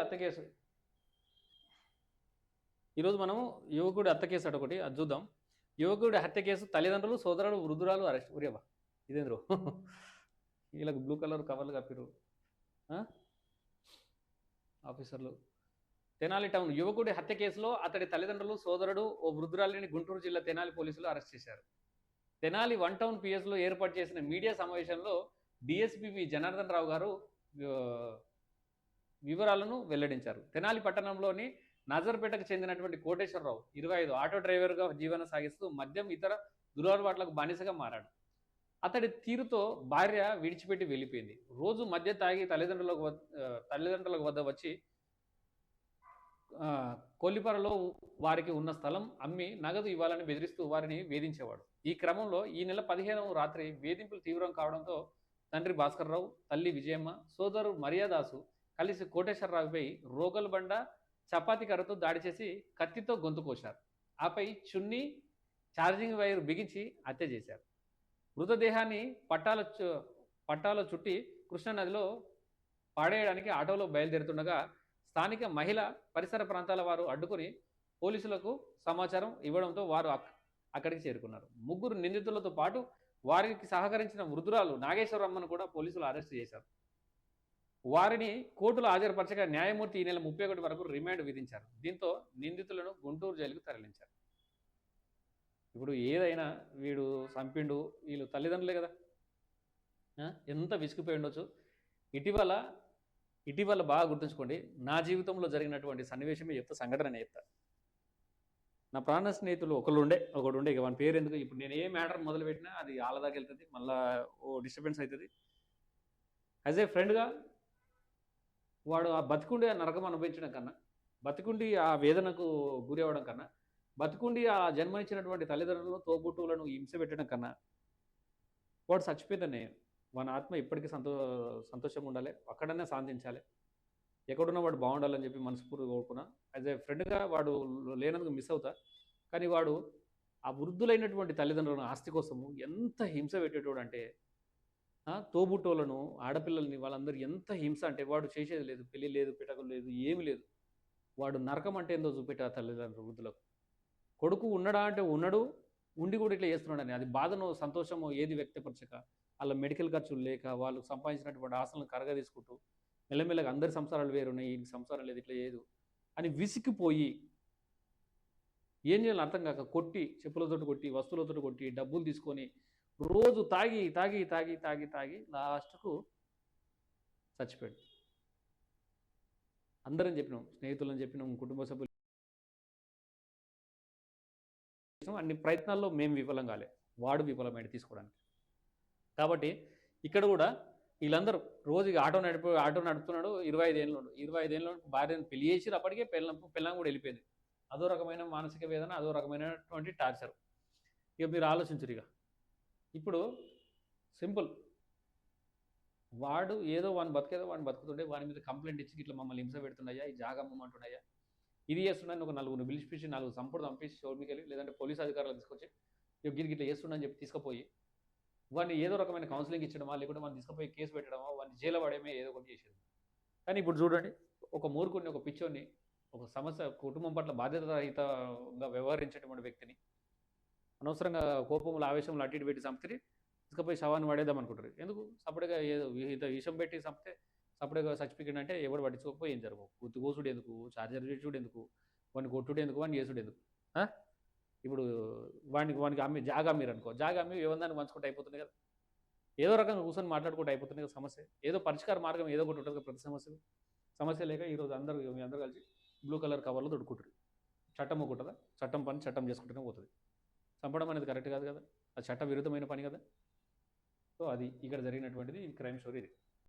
హత్య కేసు ఈరోజు మనము యువకుడి హత్య కేసు ఒకటి అది చూద్దాం. యువకుడి హత్య కేసు తల్లిదండ్రులు సోదరుడు వృద్ధురాలు అరెస్ట్. ఉరేవా ఇదేంద్రు వీళ్ళకి బ్లూ కలర్ కవర్లు కప్పిరు ఆఫీసర్లు. తెనాలి టౌన్ యువకుడి హత్య కేసులో అతడి తల్లిదండ్రులు సోదరుడు ఓ వృద్ధురాలిని గుంటూరు జిల్లా తెనాలి పోలీసులు అరెస్ట్ చేశారు. తెనాలి వన్ టౌన్ పిఎస్లో ఏర్పాటు చేసిన మీడియా సమావేశంలో డిఎస్పీ జనార్దన్ రావు గారు వివరాలను వెల్లడించారు. తెనాలి పట్టణంలోని నాజర్పేటకు చెందినటువంటి కోటేశ్వరరావు 25 ఆటో డ్రైవర్గా జీవనం సాగిస్తూ మద్యం ఇతర దురలవాట్లకు బానిసగా మారాడు. అతడి తీరుతో భార్య విడిచిపెట్టి వెళ్ళిపోయింది. రోజు మద్య తాగి తల్లిదండ్రులకు వద్ద వచ్చి కొల్లిపరలో వారికి ఉన్న స్థలం అమ్మి నగదు ఇవ్వాలని బెదిరిస్తూ వారిని వేధించేవాడు. ఈ క్రమంలో ఈ నెల 15వ రాత్రి వేధింపులు తీవ్రం కావడంతో తండ్రి భాస్కర్రావు, తల్లి విజయమ్మ, సోదరు మర్యాదాసు కలిసి కోటేశ్వరరావుపై రోగల్ బండ చపాతి కర్రతో దాడి చేసి కత్తితో గొంతు కోశారు. ఆపై చున్నీ ఛార్జింగ్ వైర్ బిగించి హత్య చేశారు. మృతదేహాన్ని పట్టాలో చుట్టి కృష్ణానదిలో పాడేయడానికి ఆటోలో బయలుదేరుతుండగా స్థానిక మహిళ పరిసర ప్రాంతాల వారు అడ్డుకుని పోలీసులకు సమాచారం ఇవ్వడంతో వారు అక్కడికి చేరుకున్నారు. ముగ్గురు నిందితులతో పాటు వారికి సహకరించిన వృద్ధురాలు నాగేశ్వరమ్మను కూడా పోలీసులు అరెస్ట్ చేశారు. వారిని కోర్టులో హాజరుపరచగా న్యాయమూర్తి ఈ నెల 31 వరకు రిమాండ్ విధించారు. దీంతో నిందితులను గుంటూరు జైలుకు తరలించారు. ఇప్పుడు ఏదైనా వీడు చంపిండు, వీళ్ళు తల్లిదండ్రులే కదా, ఎంత విసిగిపోయి ఉండొచ్చు. ఇటీవల బాగా గుర్తుంచుకోండి, నా జీవితంలో జరిగినటువంటి సన్నివేశమే చెప్తా, సంఘటన చెప్తా. నా ప్రాణ స్నేహితులు ఒకడు ఉండే ఇక వాని పేరు ఎందుకు, ఇప్పుడు నేను ఏ మ్యాటర్ మొదలుపెట్టినా అది వాళ్ళ దాకా వెళ్తుంది, మళ్ళీ ఓ డిస్టర్బెన్స్ అవుతుంది. యాజ్ ఏ ఫ్రెండ్గా వాడు ఆ బతికుండి ఆ నరకం అనుభవించడం కన్నా, బతికుండి ఆ వేదనకు గురి అవ్వడం కన్నా, బతికుండి ఆ జన్మనిచ్చినటువంటి తల్లిదండ్రులను తోబుట్టువులను హింస పెట్టడం కన్నా వాడు చచ్చిపోయిందనే. వాని ఆత్మ ఇప్పటికీ సంతోషంగా ఉండాలి, అక్కడనే శాంతించాలి, ఎక్కడున్నా వాడు బాగుండాలని చెప్పి మనస్ఫూర్తిగా కోరుకున్నా. యాజ్ ఏ ఫ్రెండ్గా వాడు లేనందుకు మిస్ అవుతా. కానీ వాడు ఆ వృద్ధులైనటువంటి తల్లిదండ్రులను ఆస్తి కోసము ఎంత హింస పెట్టేటోడు అంటే, తోబుట్టోలను ఆడపిల్లల్ని వాళ్ళందరూ ఎంత హింస అంటే, వాడు చేసేది లేదు, పెళ్ళి లేదు, పిటకలు లేదు, ఏమి లేదు. వాడు నరకం అంటే ఏందో చూపెట్టా తల్లిదండ్రులు వృద్ధులకు. కొడుకు ఉన్నాడా అంటే ఉన్నాడు, ఉండి కూడా ఇట్లా చేస్తున్నాడని అది బాధను సంతోషము ఏది వ్యక్తపరచక, వాళ్ళ మెడికల్ ఖర్చులు లేక, వాళ్ళు సంపాదించినటువంటి ఆశలను కరగా తీసుకుంటూ మెల్లమెల్లగా అందరి సంసారాలు వేరున్నాయి, ఈ సంసారం లేదు, ఇట్లా లేదు అని విసిగిపోయి ఏం చేయాలి అర్థం కాక కొట్టి, చెప్పులతోటి కొట్టి, వస్తువులతో కొట్టి, డబ్బులు తీసుకొని రోజు తాగి తాగి తాగి తాగి తాగి లాస్ట్కు చచ్చిపోయాడు. అందరం చెప్పినాం, స్నేహితులను చెప్పినాం, కుటుంబ సభ్యులు, అన్ని ప్రయత్నాల్లో మేము విఫలం కాలే, వాడు విఫలమైన తీసుకోవడానికి. కాబట్టి ఇక్కడ కూడా వీళ్ళందరూ రోజు ఆటో నడుపుతున్నాడు. 25 ఏళ్ళు భార్యను పెళ్లి చేసి అప్పటికే పెళ్ళం కూడా వెళ్ళిపోయింది. అదో రకమైన మానసిక వేదన, అదో రకమైనటువంటి టార్చర్. ఇక మీరు ఆలోచించరు. ఇక ఇప్పుడు సింపుల్, వాడు ఏదో వాడిని బతుకుతుండే, వాని మీద కంప్లైంట్ ఇచ్చి ఇట్లా మమ్మల్ని హింస పెడుతున్నాయా, ఈ జాగమ్మంటున్నాయా, ఇది చేస్తున్నాను ఒక 4 పిలిచిపించి 4 సంపూర్ణ పంపించి షోమికెళ్ళి, లేదంటే పోలీస్ అధికారులు తీసుకొచ్చి గిరికి ఇట్లా చేస్తున్నాను చెప్పి తీసుకుపోయి వాడిని ఏదో రకమైన కౌన్సిలింగ్ ఇచ్చడమా, లేకుంటే వాడిని తీసుకుపోయి కేసు పెట్టడమా, వాడిని జైలు పడేమే ఏదో ఒకటి చేసేది. కానీ ఇప్పుడు చూడండి, ఒక మూర్ఖుడిని, ఒక పిచ్చోని, ఒక సమస్య కుటుంబం పట్ల బాధ్యతారహితంగా వ్యవహరించేటువంటి వ్యక్తిని అనవసరంగా కోపంలో ఆవేశంలో అటు ఇటు పెట్టి చంపితే తీసుకుపోయి శవాన్ని పడేద్దాం అనుకుంటారు. ఎందుకు సపరేట్గా ఏదో విషం పెట్టి చంపితే సపరేట్గా సర్టిఫికేట్ అంటే ఎవరు పట్టించుకోకపోయి ఏం జరగవు. గుర్తు కోసుడు ఎందుకు, చార్జర్ చేసుడు ఎందుకు, వాడిని కొట్టుడు ఎందుకు, వాడిని చేసుడు ఎందుకు. ఇప్పుడు వానికి అమ్మి జాగా మీరు అనుకో, జాగా అమ్మి ఏమన్నా పంచుకుంటే అయిపోతుంది కదా, ఏదో రకంగా కూర్చొని మాట్లాడుకుంటూ అయిపోతుంది కదా సమస్య. ఏదో పరిష్కార మార్గం ఏదో ఒకటి ఉంటుంది కదా ప్రతి సమస్య లేక ఈరోజు మీ అందరూ కలిసి బ్లూ కలర్ కవర్లో దొడుకుంటారు. చట్టం ఒకటుందా, చట్టం పని చట్టం చేసుకుంటూనే పోతుంది. చంపడం అనేది కరెక్ట్ కాదు కదా, అది చట్ట విరుద్ధమైన పని కదా. సో అది ఇక్కడ జరిగినటువంటిది క్రైమ్ స్టోరీ ఇది.